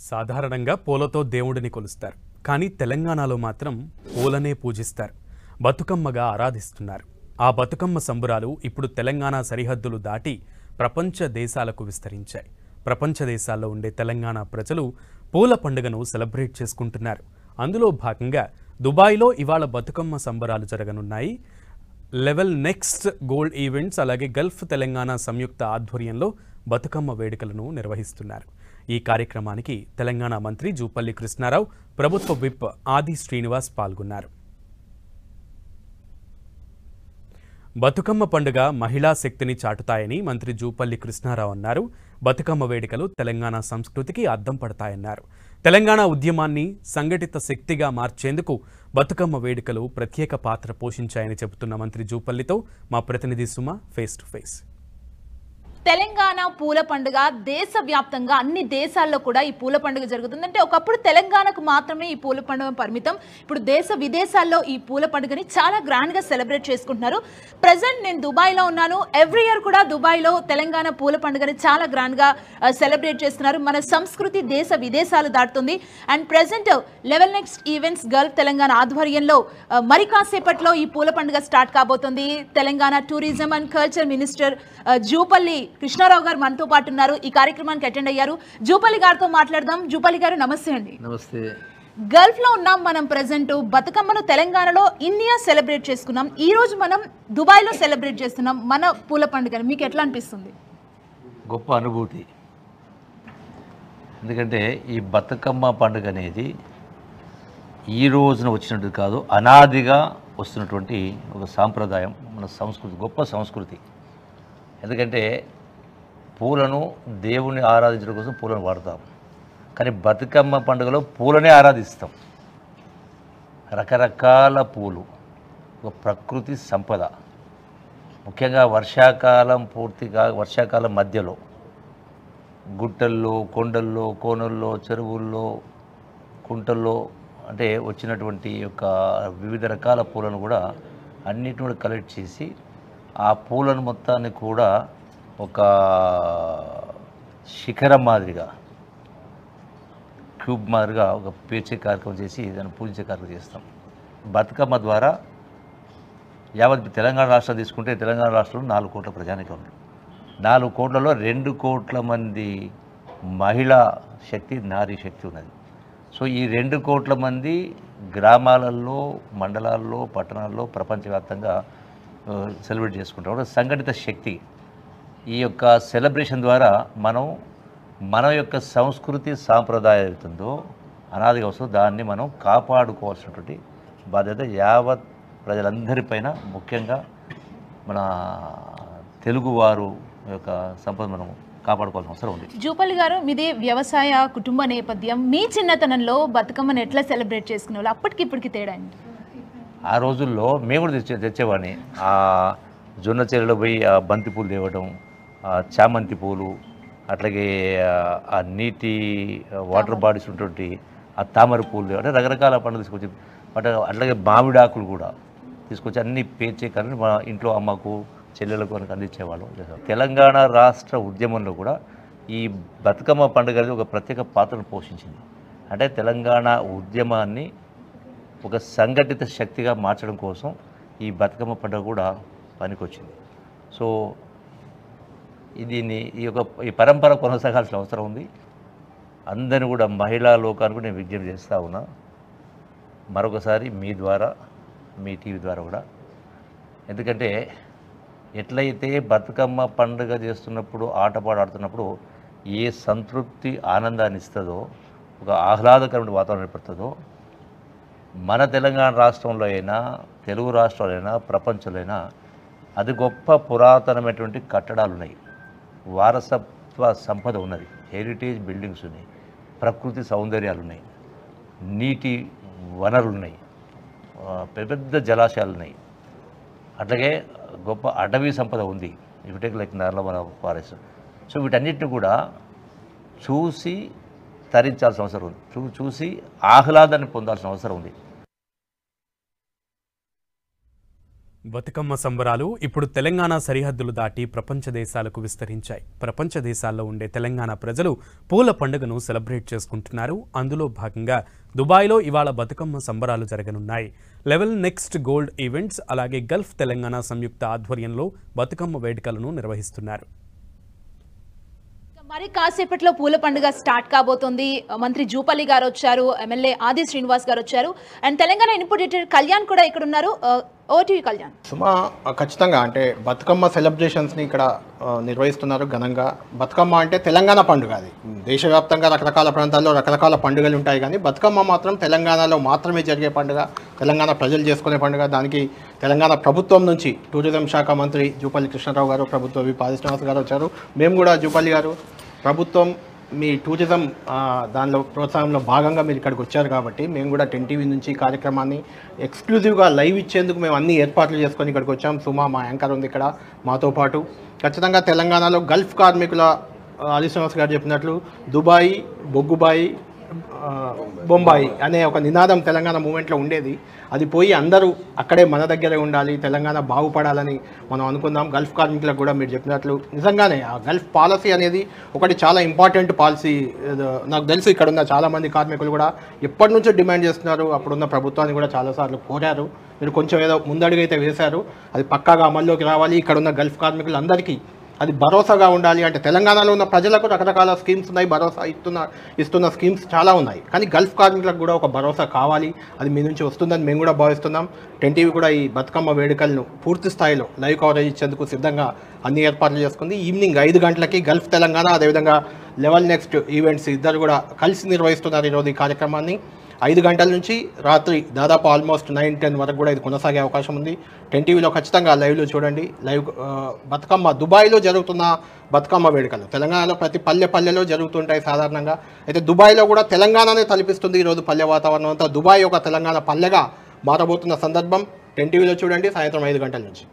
సాధారణంగా పూలతో దేవుడిని కొలుస్తారు. కానీ తెలంగాణలో మాత్రం పూలనే పూజిస్తారు. బతుకమ్మగా ఆరాధిస్తున్నారు. ఆ బతుకమ్మ సంబురాలు ఇప్పుడు తెలంగాణ సరిహద్దులు దాటి ప్రపంచ దేశాలకు విస్తరించాయి. ప్రపంచ దేశాల్లో ఉండే తెలంగాణ ప్రజలు పూల పండుగను సెలబ్రేట్ చేసుకుంటున్నారు. అందులో భాగంగా దుబాయ్లో ఇవాళ బతుకమ్మ సంబరాలు జరగనున్నాయి. లెవెల్ నెక్స్ట్ గోల్డ్ ఈవెంట్స్ అలాగే గల్ఫ్ తెలంగాణ సంయుక్త ఆధ్వర్యంలో బతుకమ్మ వేడుకలను నిర్వహిస్తున్నారు. ఈ కార్యక్రమానికి తెలంగాణ మంత్రి జూపల్లి కృష్ణారావు, ప్రభుత్వ విప్ ఆది శ్రీనివాస్ పాల్గొన్నారు. బతుకమ్మ పండుగ మహిళా శక్తిని చాటుతాయని మంత్రి జూపల్లి కృష్ణారావు అన్నారు. బతుకమ్మ వేడుకలు తెలంగాణ సంస్కృతికి అద్దం పడతాయన్నారు. తెలంగాణ ఉద్యమాన్ని సంఘటిత శక్తిగా మార్చేందుకు బతుకమ్మ వేడుకలు ప్రత్యేక పాత్ర పోషించాయని చెబుతున్న మంత్రి జూపల్లితో మా ప్రతినిధి Suma face to face. Telangana పూల పండుగ దేశవ్యాప్తంగా అన్ని దేశాల్లో కూడా ఈ పూల పండుగ జరుగుతుంది. అంటే ఒకప్పుడు తెలంగాణకు మాత్రమే ఈ పూల పండుగ పరిమితం. ఇప్పుడు దేశ విదేశాల్లో ఈ పూల పండుగని చాలా గ్రాండ్గా సెలబ్రేట్ చేసుకుంటున్నారు. ప్రజెంట్ నేను దుబాయ్లో ఉన్నాను. ఎవ్రీ ఇయర్ కూడా దుబాయ్లో తెలంగాణ పూల పండుగని చాలా గ్రాండ్గా సెలబ్రేట్ చేస్తున్నారు. మన సంస్కృతి దేశ విదేశాలు దాటుతుంది. And present level next events gulf Telangana ఆధ్వర్యంలో మరి కాసేపట్లో ఈ పూల పండుగ స్టార్ట్ కాబోతుంది. Telangana tourism and culture minister Jupally Krishnarao గారు మనతో పాటు ఉన్నారు. ఈ కార్యక్రమానికి అటెండ్ అయ్యారు. జూపల్లి గారితో మాట్లాడదాం. జూపల్లి గారు నమస్తే అండి. నమస్తే. గల్ఫ్ లో ఉన్నాం మనం. ప్రెసెంట్ బతుకమ్మను తెలంగాణలో ఇండియా సెలబ్రేట్ చేసుకున్నాం. ఈ రోజు మనం దుబాయ్ లో సెలబ్రేట్ చేస్తున్నాం మన పూల పండుగని. మీకు ఎట్లా అనిపిస్తుంది? గొప్ప అనుభూతి. ఎందుకంటే ఈ బతుకమ్మ పండుగ అనేది ఈ రోజున వచ్చినట్టు కాదు, అనాదిగా వస్తున్నటువంటి ఒక సాంప్రదాయం, మన సంస్కృతి, గొప్ప సంస్కృతి. ఎందుకంటే పూలను దేవుణ్ణి ఆరాధించడం కోసం పూలను వాడతాం, కానీ బతుకమ్మ పండుగలో పూలనే ఆరాధిస్తాం. రకరకాల పూలు, ఒక ప్రకృతి సంపద. ముఖ్యంగా వర్షాకాలం పూర్తిగా వర్షాకాలం మధ్యలో గుట్టల్లో, కొండల్లో, కోనల్లో, చెరువుల్లో, కుంటల్లో అంటే వచ్చినటువంటి యొక్క వివిధ రకాల పూలను కూడా అన్నిటిని కూడా కలెక్ట్ చేసి ఆ పూలను మొత్తాన్ని కూడా ఒక శిఖరం మాదిరిగా, క్యూబ్ మాదిరిగా ఒక పేర్చే కార్యక్రమం చేసి దాన్ని పూజించే కార్యక్రమం చేస్తాం. బతుకమ్మ ద్వారా యావత్ తెలంగాణ రాష్ట్రం తీసుకుంటే తెలంగాణ రాష్ట్రంలో 4 కోట్ల ప్రజానికం ఉంది. 4 కోట్లలో 2 కోట్ల మంది మహిళా శక్తి, నారీ శక్తి ఉన్నది. సో ఈ 2 కోట్ల మంది గ్రామాలలో, మండలాల్లో, పట్టణాల్లో ప్రపంచవ్యాప్తంగా సెలబ్రేట్ చేసుకుంటాం. సంఘటిత శక్తి. ఈ యొక్క సెలబ్రేషన్ ద్వారా మన యొక్క సంస్కృతి సాంప్రదాయం అవుతుందో అనాదిగా వస్తుందో దాన్ని మనం కాపాడుకోవాల్సినటువంటి బాధ్యత యావత్ ప్రజలందరిపైన, ముఖ్యంగా మన తెలుగువారు యొక్క సంపద మనం కాపాడుకోవాల్సిన అవసరం ఉంది. జూపల్లి గారు, మీది వ్యవసాయ కుటుంబ నేపథ్యం. మీ చిన్నతనంలో బతుకమ్మను ఎట్లా సెలబ్రేట్ చేసుకునే వాళ్ళు? అప్పటికి ఇప్పటికి తేడా అండి? ఆ రోజుల్లో మేము కూడా తెచ్చేవాడిని. ఆ జొన్న చెరువులో పోయి ఆ బంతిపూలు తేవడం, చామంతి పూలు, అట్లాగే ఆ నీటి వాటర్ బాడీస్ ఉన్నటువంటి ఆ తామర పూలు, అంటే రకరకాల పండ్లు తీసుకొచ్చి, అట్లాగే మామిడాకులు కూడా తీసుకొచ్చి అన్ని పేర్చే కానీ మా ఇంట్లో అమ్మకు, చెల్లెలకు మనకు అందించేవాళ్ళం. తెలంగాణ రాష్ట్ర ఉద్యమంలో కూడా ఈ బతుకమ్మ పండుగ అనేది ఒక ప్రత్యేక పాత్రను పోషించింది. అంటే తెలంగాణ ఉద్యమాన్ని ఒక సంఘటిత శక్తిగా మార్చడం కోసం ఈ బతుకమ్మ పండుగ కూడా పనికొచ్చింది. సో ఈ పరంపర కొనసాగాల్సిన అవసరం ఉంది. అందరిని కూడా, మహిళా లోకానికి నేను విజ్ఞప్తి చేస్తూ ఉన్నా, మరొకసారి మీ ద్వారా, మీ టీవీ ద్వారా కూడా. ఎందుకంటే ఎట్లయితే బతుకమ్మ పండుగ చేస్తున్నప్పుడు, ఆటపాట ఆడుతున్నప్పుడు ఏ సంతృప్తి, ఆనందాన్ని ఇస్తుందో, ఒక ఆహ్లాదకరమైన వాతావరణం ఏర్పడుతుందో, మన తెలంగాణ రాష్ట్రంలో అయినా, తెలుగు రాష్ట్రాలు అయినా, ప్రపంచంలో అయినా అది గొప్ప పురాతనమైనటువంటి కట్టడాలు ఉన్నాయి, వారసత్వ సంపద ఉన్నది, హెరిటేజ్ బిల్డింగ్స్ ఉన్నాయి, ప్రకృతి సౌందర్యాలు ఉన్నాయి, నీటి వనరులు ఉన్నాయి, పెద్ద పెద్ద జలాశయాలు ఉన్నాయి, అట్లాగే గొప్ప అటవీ సంపద ఉంది. If take like Narmada forest. So వీటన్నిటిని కూడా చూసి తరించాల్సిన అవసరం ఉంది, చూసి ఆహ్లాదాన్ని పొందాల్సిన అవసరం ఉంది. బతుకమ్మ సంబరాలు ఇప్పుడు తెలంగాణ సరిహద్దులు దాటి ప్రపంచ దేశాలకు విస్తరించాయి. ప్రపంచ దేశాల్లో ఉండే తెలంగాణ ప్రజలు పూల పండుగను సెలబ్రేట్ చేసుకుంటున్నారు. అందులో భాగంగా దుబాయ్లో ఇవాళ బతుకమ్మ సంబరాలు జరగనున్నాయి. లెవెల్ నెక్స్ట్ గోల్డ్ ఈవెంట్స్ అలాగే గల్ఫ్ తెలంగాణ సంయుక్త ఆధ్వర్యంలో బతుకమ్మ వేడుకలను నిర్వహిస్తున్నారు. మరి కాసేపట్లో పూల పండుగ స్టార్ట్ కాబోతోంది. మంత్రి జూపల్లి గారు వచ్చారు, ఎమ్మెల్యే ఆది శ్రీనివాస్ గారు వచ్చారు, and Telangana input editor Kalyan కూడా ఇక్కడ ఉన్నారు. ఓటీవీ కళ్యాణ్. సుమా, ఖచ్చితంగా అంటే బతుకమ్మ సెలబ్రేషన్స్ని ఇక్కడ నిర్వహిస్తున్నారు ఘనంగా. బతుకమ్మ అంటే తెలంగాణ పండుగ. అది దేశవ్యాప్తంగా రకరకాల ప్రాంతాల్లో రకరకాల పండుగలు ఉంటాయి, కానీ బతుకమ్మ మాత్రం తెలంగాణలో మాత్రమే జరిగే పండుగ, తెలంగాణ ప్రజలు చేసుకునే పండుగ. దానికి తెలంగాణ ప్రభుత్వం నుంచి టూరిజం శాఖ మంత్రి జూపల్లి కృష్ణారావు గారు, ప్రభుత్వ విప్ ఆది శ్రీనివాస్ గారు వచ్చారు. మేము కూడా జూపల్లి గారు, ప్రభుత్వం మీ టూరిజం దానిలో ప్రోత్సాహంలో భాగంగా మీరు ఇక్కడికి వచ్చారు కాబట్టి మేము కూడా 10 టీవీ నుంచి కార్యక్రమాన్ని ఎక్స్క్లూజివ్గా లైవ్ ఇచ్చేందుకు మేము అన్ని ఏర్పాట్లు చేసుకొని ఇక్కడికి వచ్చాం. సుమా మా యాంకర్ ఉంది ఇక్కడ మాతో పాటు. ఖచ్చితంగా తెలంగాణలో గల్ఫ్ కార్మికుల ఆది శ్రీనివాస్ గారు చెప్పినట్లు దుబాయ్, బొగ్గుబాయి, బొంబాయి అనే ఒక నినాదం తెలంగాణ మూమెంట్లో ఉండేది. అది పోయి అందరూ అక్కడే మన దగ్గరే ఉండాలి, తెలంగాణ బాగుపడాలని మనం అనుకుందాం. గల్ఫ్ కార్మికులకు కూడా మీరు చెప్పినట్లు నిజంగానే ఆ గల్ఫ్ పాలసీ అనేది ఒకటి చాలా ఇంపార్టెంట్ పాలసీ. నాకు తెలుసు ఇక్కడ ఉన్న చాలామంది కార్మికులు కూడా ఎప్పటి నుంచో డిమాండ్ చేస్తున్నారు. అప్పుడున్న ప్రభుత్వాన్ని కూడా చాలాసార్లు కోరారు. మీరు కొంచెం ఏదో ముందడుగైతే వేశారు, అది పక్కాగా అమల్లోకి రావాలి. ఇక్కడ ఉన్న గల్ఫ్ కార్మికులందరికీ అది భరోసాగా ఉండాలి. అంటే తెలంగాణలో ఉన్న ప్రజలకు రకరకాల స్కీమ్స్ ఉన్నాయి, భరోసా ఇస్తున్న స్కీమ్స్ చాలా ఉన్నాయి, కానీ గల్ఫ్ కార్మికులకు కూడా ఒక భరోసా కావాలి. అది మీ నుంచి వస్తుందని మేము కూడా భావిస్తున్నాం. 10 టీవీ కూడా ఈ బతుకమ్మ వేడుకలను పూర్తి స్థాయిలో లైవ్ కవరేజ్ ఇచ్చేందుకు సిద్ధంగా అన్ని ఏర్పాట్లు చేసుకుంది. ఈవినింగ్ 5 గంటలకి గల్ఫ్ తెలంగాణ, అదేవిధంగా లెవెల్ నెక్స్ట్ ఈవెంట్స్ ఇద్దరు కూడా కలిసి నిర్వహిస్తున్నారు ఈరోజు ఈ కార్యక్రమాన్ని. 5 గంటల నుంచి రాత్రి దాదాపు ఆల్మోస్ట్ 9-10 వరకు కూడా ఇది కొనసాగే అవకాశం ఉంది. 10 టీవీలో ఖచ్చితంగా లైవ్లో చూడండి. లైవ్ బతుకమ్మ దుబాయ్లో జరుగుతున్న బతుకమ్మ వేడుకలు తెలంగాణలో ప్రతి పల్లెలో జరుగుతుంటాయి సాధారణంగా. అయితే దుబాయ్లో కూడా తెలంగాణనే తలపిస్తుంది ఈరోజు పల్లె వాతావరణం అంతా. దుబాయ్ ఒక తెలంగాణ పల్లెగా మారబోతున్న సందర్భం 10 టీవీలో చూడండి సాయంత్రం 5 గంటల నుంచి.